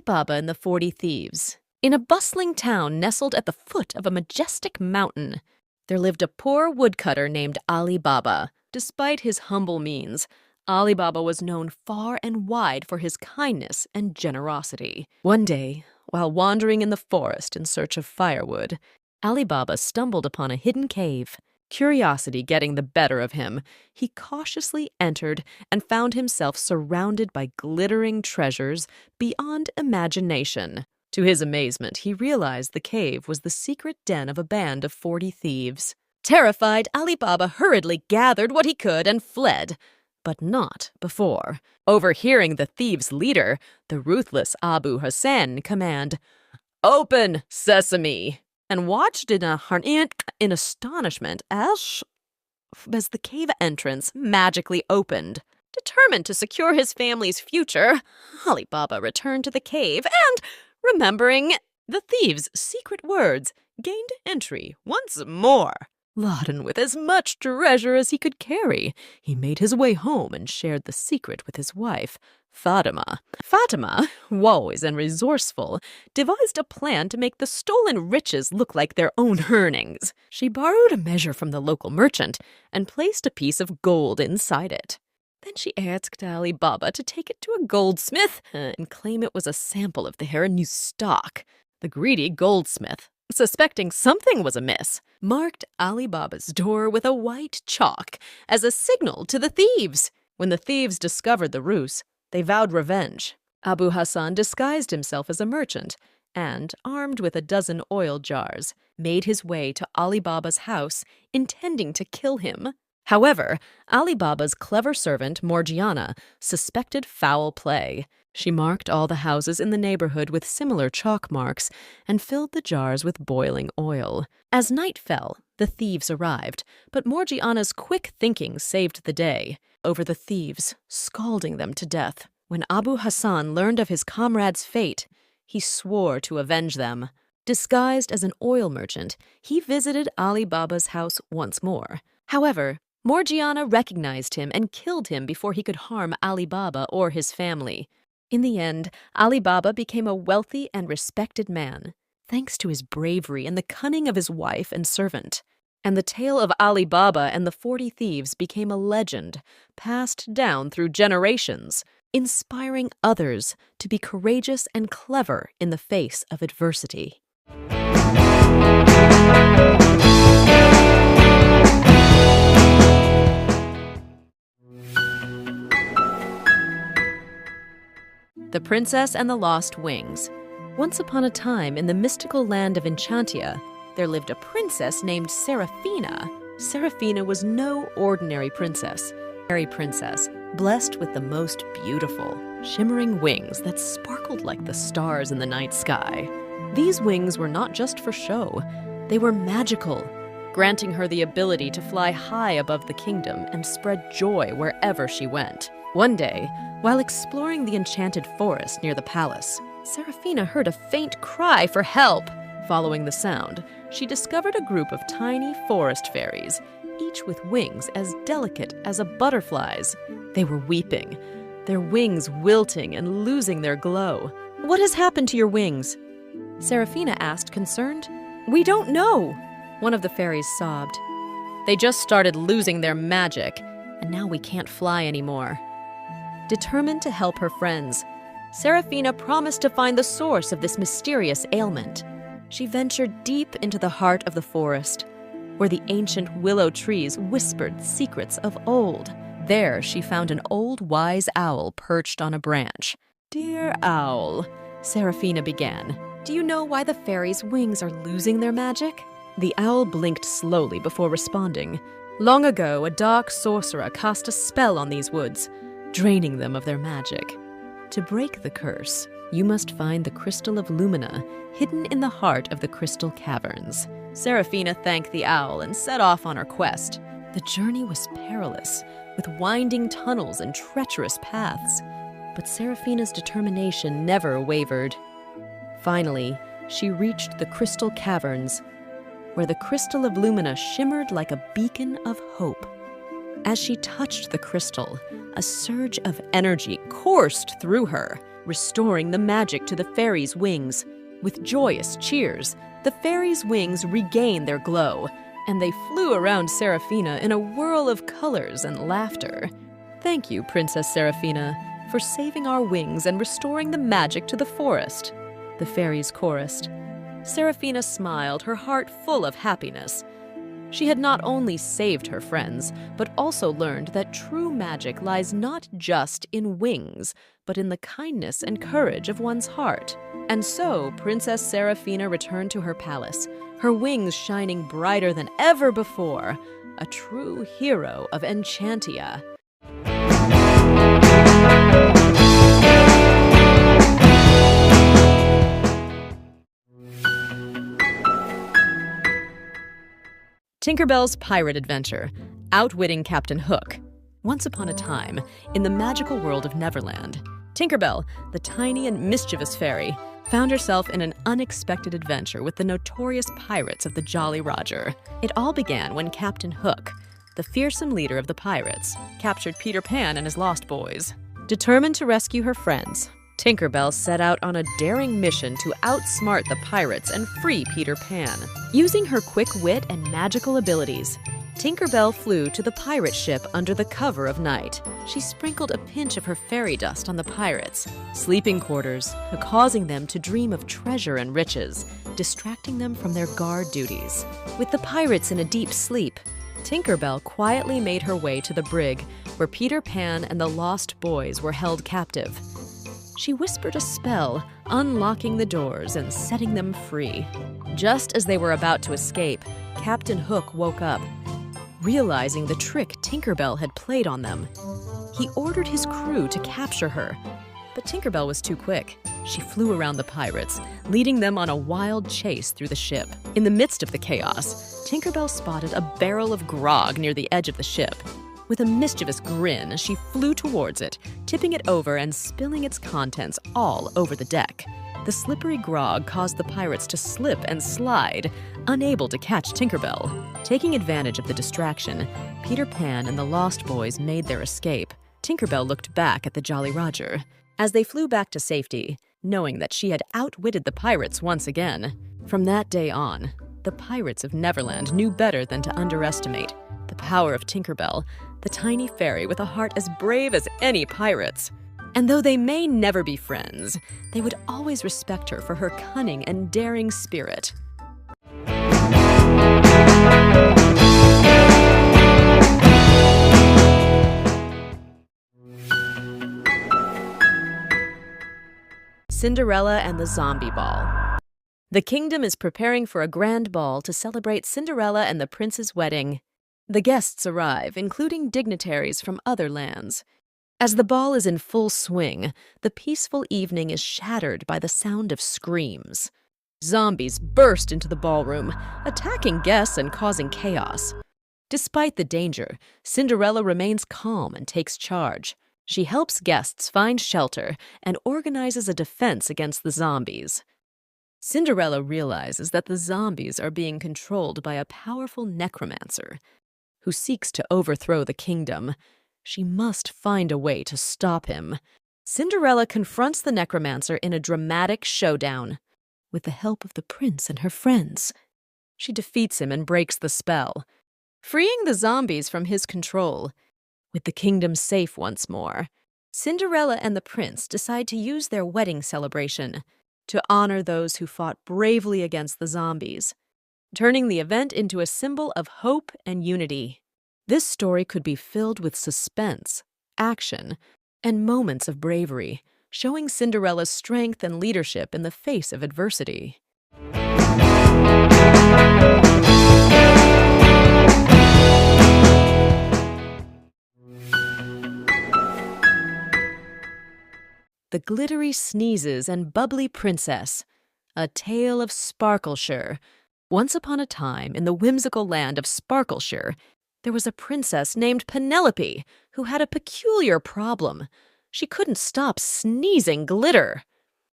Baba and the 40 Thieves. In a bustling town nestled at the foot of a majestic mountain, there lived a poor woodcutter named Ali Baba. Despite his humble means, Ali Baba was known far and wide for his kindness and generosity. One day, while wandering in the forest in search of firewood, Ali Baba stumbled upon a hidden cave. Curiosity getting the better of him, he cautiously entered and found himself surrounded by glittering treasures beyond imagination. To his amazement, he realized the cave was the secret den of a band of 40 thieves. Terrified, Ali Baba hurriedly gathered what he could and fled, but not before overhearing the thieves' leader, the ruthless Abu Hassan, command, "Open, sesame!" and watched in astonishment as the cave entrance magically opened. Determined to secure his family's future, Ali Baba returned to the cave and, remembering the thieves' secret words, gained entry once more. Laden with as much treasure as he could carry, he made his way home and shared the secret with his wife, Fatima. Fatima, wise and resourceful, devised a plan to make the stolen riches look like their own earnings. She borrowed a measure from the local merchant and placed a piece of gold inside it. Then she asked Ali Baba to take it to a goldsmith and claim it was a sample of their new stock. The greedy goldsmith, suspecting something was amiss, marked Ali Baba's door with a white chalk as a signal to the thieves. When the thieves discovered the ruse, they vowed revenge. Abu Hassan disguised himself as a merchant and, armed with a dozen oil jars, made his way to Ali Baba's house, intending to kill him. However, Ali Baba's clever servant, Morgiana, suspected foul play. She marked all the houses in the neighborhood with similar chalk marks and filled the jars with boiling oil. As night fell, the thieves arrived, but Morgiana's quick thinking saved the day over the thieves, scalding them to death. When Abu Hassan learned of his comrades' fate, he swore to avenge them. Disguised as an oil merchant, he visited Ali Baba's house once more. However, Morgiana recognized him and killed him before he could harm Ali Baba or his family. In the end, Ali Baba became a wealthy and respected man, thanks to his bravery and the cunning of his wife and servant. And the tale of Ali Baba and the 40 Thieves became a legend, passed down through generations, inspiring others to be courageous and clever in the face of adversity. The Princess and the Lost Wings. Once upon a time, in the mystical land of Enchantia, there lived a princess named Seraphina. Seraphina was no ordinary princess, a fairy princess, blessed with the most beautiful, shimmering wings that sparkled like the stars in the night sky. These wings were not just for show, they were magical, granting her the ability to fly high above the kingdom and spread joy wherever she went. One day, while exploring the enchanted forest near the palace, Seraphina heard a faint cry for help. Following the sound, she discovered a group of tiny forest fairies, each with wings as delicate as a butterfly's. They were weeping, their wings wilting and losing their glow. "What has happened to your wings?" Seraphina asked, concerned. "We don't know," one of the fairies sobbed. "They just started losing their magic, and now we can't fly anymore." Determined to help her friends, Seraphina promised to find the source of this mysterious ailment. She ventured deep into the heart of the forest, where the ancient willow trees whispered secrets of old. There she found an old wise owl perched on a branch. "Dear owl," Seraphina began, "do you know why the fairies' wings are losing their magic?" The owl blinked slowly before responding. "Long ago, a dark sorcerer cast a spell on these woods, draining them of their magic. To break the curse, you must find the crystal of Lumina, hidden in the heart of the crystal caverns." Seraphina thanked the owl and set off on her quest. The journey was perilous, with winding tunnels and treacherous paths, but Seraphina's determination never wavered. Finally, she reached the crystal caverns, where the crystal of Lumina shimmered like a beacon of hope. As she touched the crystal, a surge of energy coursed through her. restoring the magic to the fairies' wings. With joyous cheers, the fairies' wings regained their glow, and they flew around Seraphina in a whirl of colors and laughter. "Thank you, Princess Seraphina, for saving our wings and restoring the magic to the forest," the fairies chorused. Seraphina smiled, her heart full of happiness. She had not only saved her friends, but also learned that true magic lies not just in wings, but in the kindness and courage of one's heart. And so, Princess Seraphina returned to her palace, her wings shining brighter than ever before, a true hero of Enchantia. Tinkerbell's Pirate Adventure, Outwitting Captain Hook. Once upon a time, in the magical world of Neverland, Tinkerbell, the tiny and mischievous fairy, found herself in an unexpected adventure with the notorious pirates of the Jolly Roger. It all began when Captain Hook, the fearsome leader of the pirates, captured Peter Pan and his lost boys. Determined to rescue her friends, Tinkerbell set out on a daring mission to outsmart the pirates and free Peter Pan. Using her quick wit and magical abilities, Tinkerbell flew to the pirate ship under the cover of night. She sprinkled a pinch of her fairy dust on the pirates' sleeping quarters, causing them to dream of treasure and riches, distracting them from their guard duties. With the pirates in a deep sleep, Tinkerbell quietly made her way to the brig where Peter Pan and the lost boys were held captive. She whispered a spell, unlocking the doors and setting them free. Just as they were about to escape, Captain Hook woke up. Realizing the trick Tinkerbell had played on them, he ordered his crew to capture her. But Tinkerbell was too quick. She flew around the pirates, leading them on a wild chase through the ship. In the midst of the chaos, Tinkerbell spotted a barrel of grog near the edge of the ship. With a mischievous grin, she flew towards it, tipping it over and spilling its contents all over the deck. The slippery grog caused the pirates to slip and slide, unable to catch Tinkerbell. Taking advantage of the distraction, Peter Pan and the Lost Boys made their escape. Tinkerbell looked back at the Jolly Roger. As they flew back to safety, knowing that she had outwitted the pirates once again. From that day on, the pirates of Neverland knew better than to underestimate the power of Tinkerbell, the tiny fairy with a heart as brave as any pirate's. And though they may never be friends, they would always respect her for her cunning and daring spirit. Cinderella and the Zombie Ball. The kingdom is preparing for a grand ball to celebrate Cinderella and the prince's wedding. The guests arrive, including dignitaries from other lands. As the ball is in full swing, the peaceful evening is shattered by the sound of screams. Zombies burst into the ballroom, attacking guests and causing chaos. Despite the danger, Cinderella remains calm and takes charge. She helps guests find shelter and organizes a defense against the zombies. Cinderella realizes that the zombies are being controlled by a powerful necromancer who seeks to overthrow the kingdom. She must find a way to stop him. Cinderella confronts the necromancer in a dramatic showdown. With the help of the prince and her friends, she defeats him and breaks the spell, freeing the zombies from his control. With the kingdom safe once more, Cinderella and the prince decide to use their wedding celebration to honor those who fought bravely against the zombies, turning the event into a symbol of hope and unity. This story could be filled with suspense, action, and moments of bravery, showing Cinderella's strength and leadership in the face of adversity. The Glittery Sneezes and Bubbly Princess, a tale of Sparkleshire. Once upon a time, in the whimsical land of Sparkleshire, there was a princess named Penelope who had a peculiar problem. She couldn't stop sneezing glitter.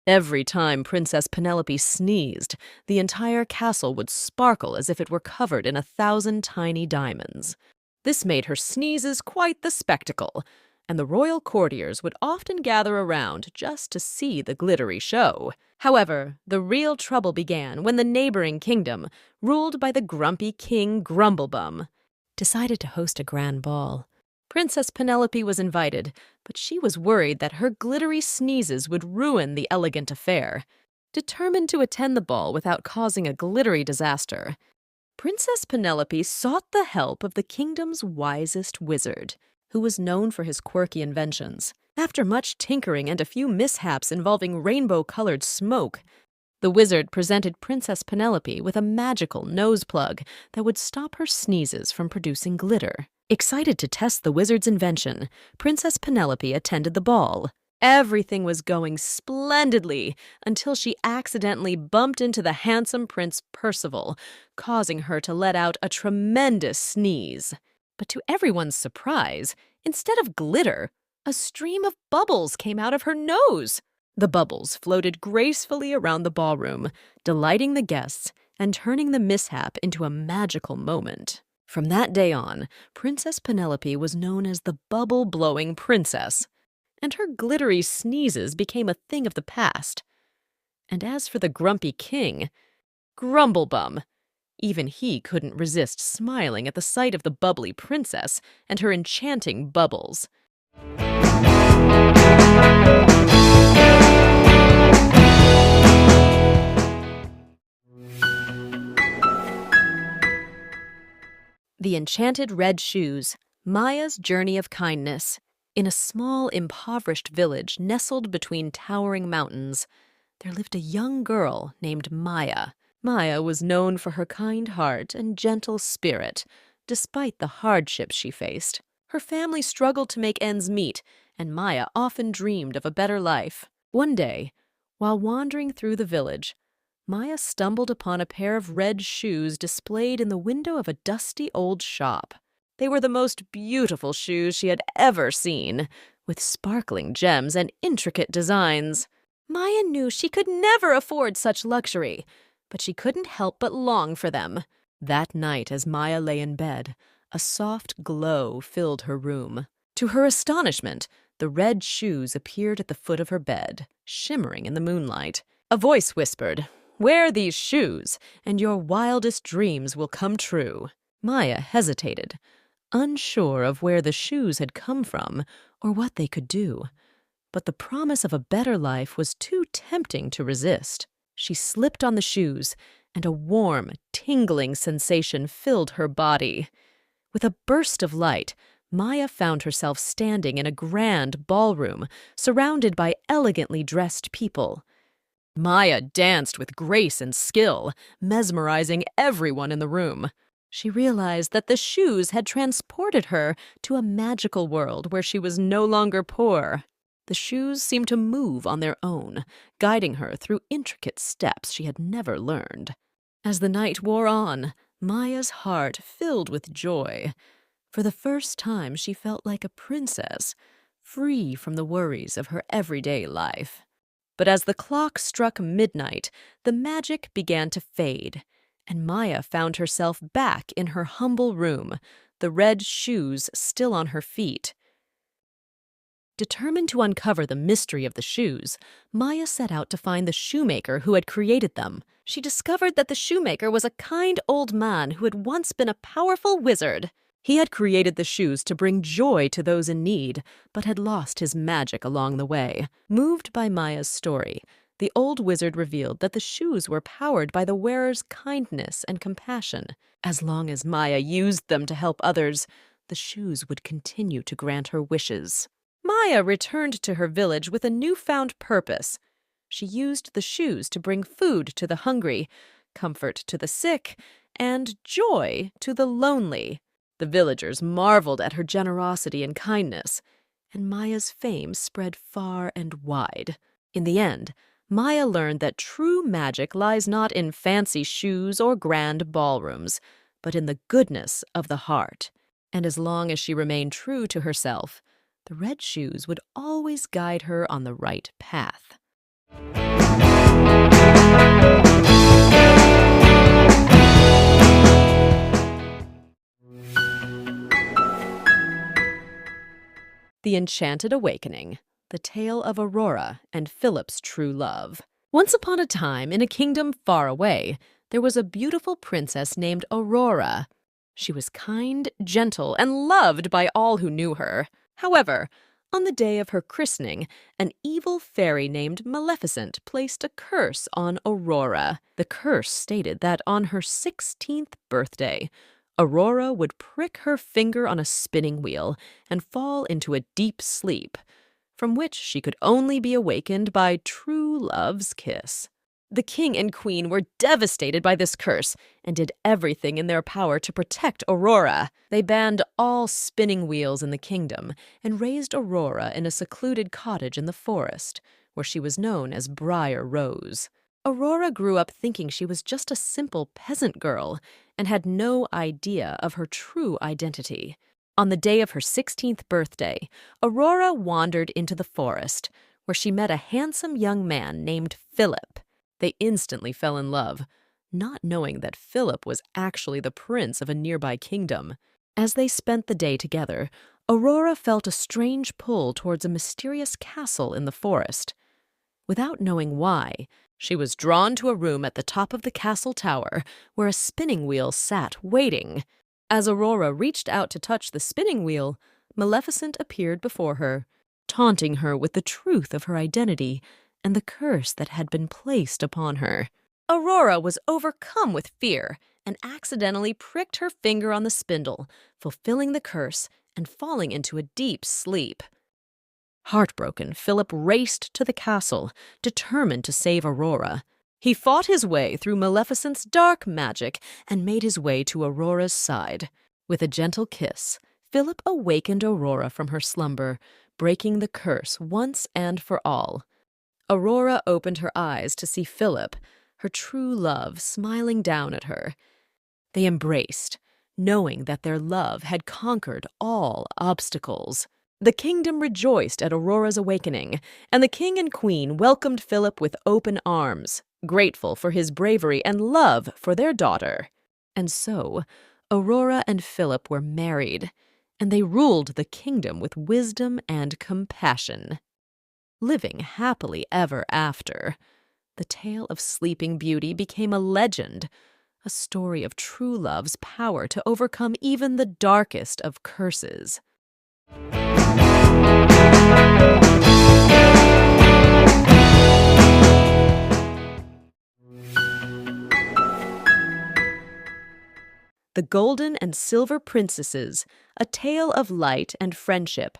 Every time Princess Penelope sneezed, the entire castle would sparkle as if it were covered in 1,000 tiny diamonds. This made her sneezes quite the spectacle, and the royal courtiers would often gather around just to see the glittery show. However, the real trouble began when the neighboring kingdom, ruled by the grumpy King Grumblebum, decided to host a grand ball. Princess Penelope was invited, but she was worried that her glittery sneezes would ruin the elegant affair. Determined to attend the ball without causing a glittery disaster, Princess Penelope sought the help of the kingdom's wisest wizard, who was known for his quirky inventions. After much tinkering and a few mishaps involving rainbow-colored smoke, the wizard presented Princess Penelope with a magical nose plug that would stop her sneezes from producing glitter. Excited to test the wizard's invention, Princess Penelope attended the ball. Everything was going splendidly until she accidentally bumped into the handsome Prince Percival, causing her to let out a tremendous sneeze. But to everyone's surprise, instead of glitter, a stream of bubbles came out of her nose. The bubbles floated gracefully around the ballroom, delighting the guests and turning the mishap into a magical moment. From that day on, Princess Penelope was known as the bubble-blowing princess, and her glittery sneezes became a thing of the past. And as for the grumpy king, Grumblebum, even he couldn't resist smiling at the sight of the bubbly princess and her enchanting bubbles. The Enchanted Red Shoes, Maya's Journey of Kindness. In a small, impoverished village nestled between towering mountains, there lived a young girl named Maya. Maya was known for her kind heart and gentle spirit, despite the hardships she faced. Her family struggled to make ends meet, and Maya often dreamed of a better life. One day, while wandering through the village, Maya stumbled upon a pair of red shoes displayed in the window of a dusty old shop. They were the most beautiful shoes she had ever seen, with sparkling gems and intricate designs. Maya knew she could never afford such luxury, but she couldn't help but long for them. That night, as Maya lay in bed, a soft glow filled her room. To her astonishment, the red shoes appeared at the foot of her bed, shimmering in the moonlight. A voice whispered, "Wear these shoes, and your wildest dreams will come true." Maya hesitated, unsure of where the shoes had come from or what they could do. But the promise of a better life was too tempting to resist. She slipped on the shoes, and a warm, tingling sensation filled her body. With a burst of light, Maya found herself standing in a grand ballroom, surrounded by elegantly dressed people. Maya danced with grace and skill, mesmerizing everyone in the room. She realized that the shoes had transported her to a magical world where she was no longer poor. The shoes seemed to move on their own, guiding her through intricate steps she had never learned. As the night wore on, Maya's heart filled with joy. For the first time, she felt like a princess, free from the worries of her everyday life. But as the clock struck midnight, the magic began to fade, and Maya found herself back in her humble room, the red shoes still on her feet. Determined to uncover the mystery of the shoes, Maya set out to find the shoemaker who had created them. She discovered that the shoemaker was a kind old man who had once been a powerful wizard. He had created the shoes to bring joy to those in need, but had lost his magic along the way. Moved by Maya's story, the old wizard revealed that the shoes were powered by the wearer's kindness and compassion. As long as Maya used them to help others, the shoes would continue to grant her wishes. Maya returned to her village with a newfound purpose. She used the shoes to bring food to the hungry, comfort to the sick, and joy to the lonely. The villagers marveled at her generosity and kindness, and Maya's fame spread far and wide. In the end, Maya learned that true magic lies not in fancy shoes or grand ballrooms, but in the goodness of the heart. And as long as she remained true to herself, the red shoes would always guide her on the right path. The Enchanted Awakening, the tale of Aurora and Philip's true love. Once upon a time, in a kingdom far away, there was a beautiful princess named Aurora. She was kind, gentle, and loved by all who knew her. However, on the day of her christening, an evil fairy named Maleficent placed a curse on Aurora. The curse stated that on her 16th birthday, Aurora would prick her finger on a spinning wheel and fall into a deep sleep, from which she could only be awakened by true love's kiss. The king and queen were devastated by this curse and did everything in their power to protect Aurora. They banned all spinning wheels in the kingdom and raised Aurora in a secluded cottage in the forest, where she was known as Briar Rose. Aurora grew up thinking she was just a simple peasant girl and had no idea of her true identity. On the day of her 16th birthday, Aurora wandered into the forest, where she met a handsome young man named Philip. They instantly fell in love, not knowing that Philip was actually the prince of a nearby kingdom. As they spent the day together, Aurora felt a strange pull towards a mysterious castle in the forest. Without knowing why, she was drawn to a room at the top of the castle tower where a spinning wheel sat waiting. As Aurora reached out to touch the spinning wheel, Maleficent appeared before her, taunting her with the truth of her identity and the curse that had been placed upon her. Aurora was overcome with fear and accidentally pricked her finger on the spindle, fulfilling the curse and falling into a deep sleep. Heartbroken, Philip raced to the castle, determined to save Aurora. He fought his way through Maleficent's dark magic and made his way to Aurora's side. With a gentle kiss, Philip awakened Aurora from her slumber, breaking the curse once and for all. Aurora opened her eyes to see Philip, her true love, smiling down at her. They embraced, knowing that their love had conquered all obstacles. The kingdom rejoiced at Aurora's awakening, and the king and queen welcomed Philip with open arms, grateful for his bravery and love for their daughter. And so, Aurora and Philip were married, and they ruled the kingdom with wisdom and compassion. Living happily ever after, the tale of Sleeping Beauty became a legend, a story of true love's power to overcome even the darkest of curses. The Golden and Silver Princesses, a tale of light and friendship.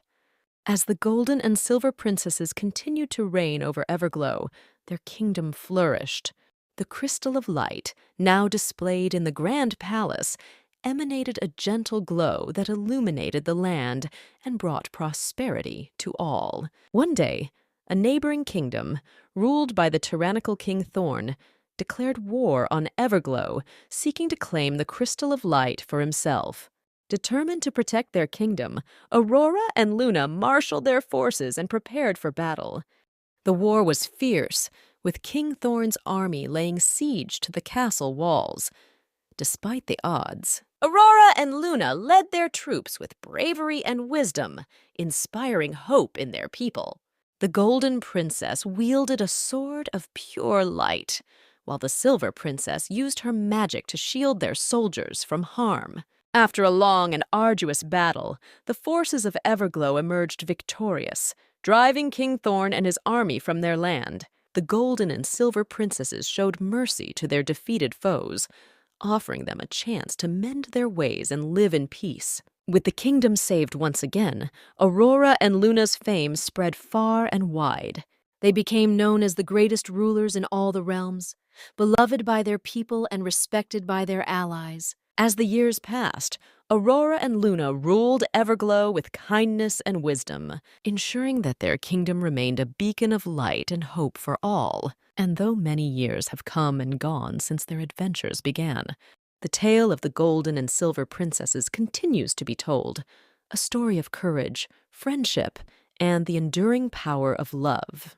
As the Golden and Silver Princesses continued to reign over Everglow, their kingdom flourished. The crystal of light, now displayed in the grand palace, emanated a gentle glow that illuminated the land and brought prosperity to all. One day, a neighboring kingdom, ruled by the tyrannical King Thorn, declared war on Everglow, seeking to claim the crystal of light for himself. Determined to protect their kingdom, Aurora and Luna marshaled their forces and prepared for battle. The war was fierce, with King Thorn's army laying siege to the castle walls. Despite the odds, Aurora and Luna led their troops with bravery and wisdom, inspiring hope in their people. The Golden Princess wielded a sword of pure light, while the Silver Princess used her magic to shield their soldiers from harm. After a long and arduous battle, the forces of Everglow emerged victorious, driving King Thorn and his army from their land. The Golden and Silver Princesses showed mercy to their defeated foes, offering them a chance to mend their ways and live in peace. With the kingdom saved once again, Aurora and Luna's fame spread far and wide. They became known as the greatest rulers in all the realms, beloved by their people and respected by their allies. As the years passed, Aurora and Luna ruled Everglow with kindness and wisdom, ensuring that their kingdom remained a beacon of light and hope for all. And though many years have come and gone since their adventures began, the tale of the Golden and Silver Princesses continues to be told, a story of courage, friendship, and the enduring power of love.